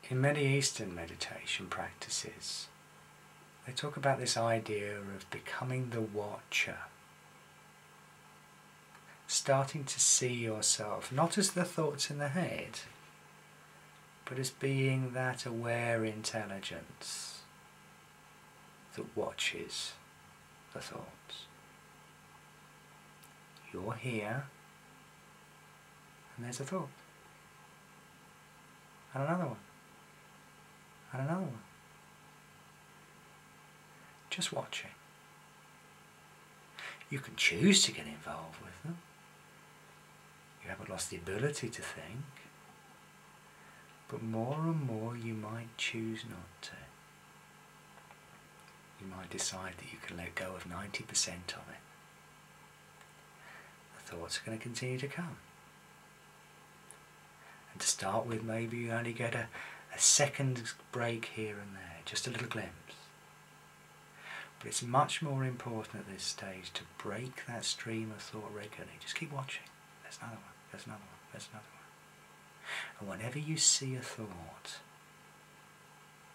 In many Eastern meditation practices, they talk about this idea of becoming the watcher. Starting to see yourself not as the thoughts in the head, but as being that aware intelligence that watches the thoughts. You're here, and there's a thought, and another one, and another one. Just watching. You can choose to get involved with them. You haven't lost the ability to think, but more and more you might choose not to. You might decide that you can let go of 90% of it. The thoughts are going to continue to come. And to start with, maybe you only get a second break here and there, just a little glimpse. But it's much more important at this stage to break that stream of thought regularly. Just keep watching. There's another one, there's another one, there's another one. And whenever you see a thought,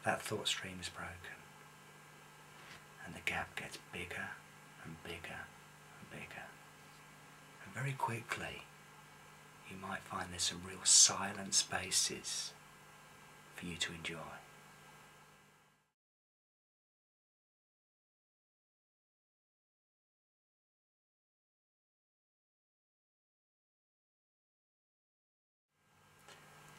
that thought stream is broken. And the gap gets bigger and bigger and bigger. And very quickly, you might find there's some real silent spaces for you to enjoy.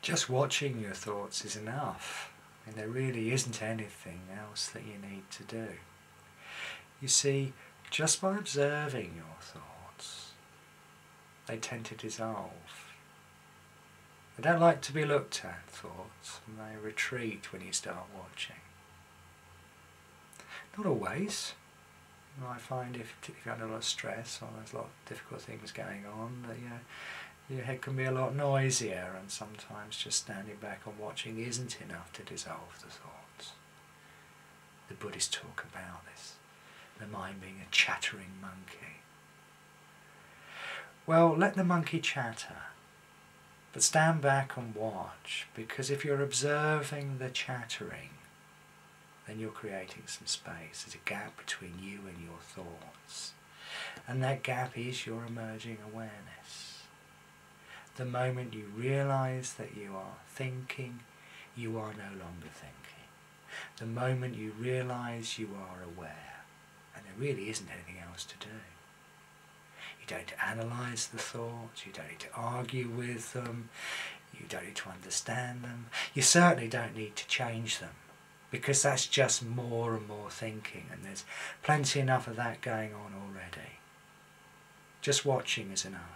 Just watching your thoughts is enough. I mean, there really isn't anything else that you need to do. You see, just by observing your thoughts, they tend to dissolve. They don't like to be looked at, thoughts, and they retreat when you start watching. Not always. You might find if you're under a lot of stress or there's a lot of difficult things going on, that your head can be a lot noisier, and sometimes just standing back and watching isn't enough to dissolve the thoughts. The Buddhists talk about this, the mind being a chattering monkey. Well, let the monkey chatter, but stand back and watch, because if you're observing the chattering, then you're creating some space. There's a gap between you and your thoughts, and that gap is your emerging awareness. The moment you realise that you are thinking, you are no longer thinking. The moment you realise you are aware, and there really isn't anything else to do. You don't need to analyse the thoughts, you don't need to argue with them, you don't need to understand them, you certainly don't need to change them, because that's just more and more thinking, and there's plenty enough of that going on already. Just watching is enough.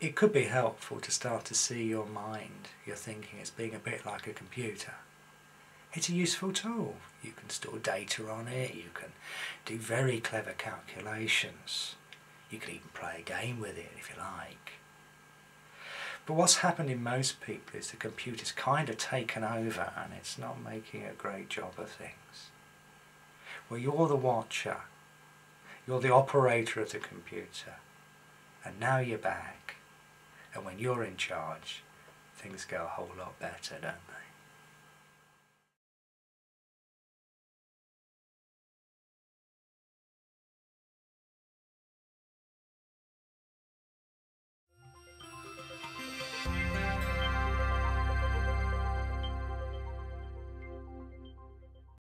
It could be helpful to start to see your mind, your thinking, as being a bit like a computer. It's a useful tool. You can store data on it, you can do very clever calculations, you can even play a game with it if you like. But what's happened in most people is the computer's kind of taken over and it's not making a great job of things. Well, you're the watcher, you're the operator of the computer, and now you're back. And when you're in charge, things go a whole lot better, don't they?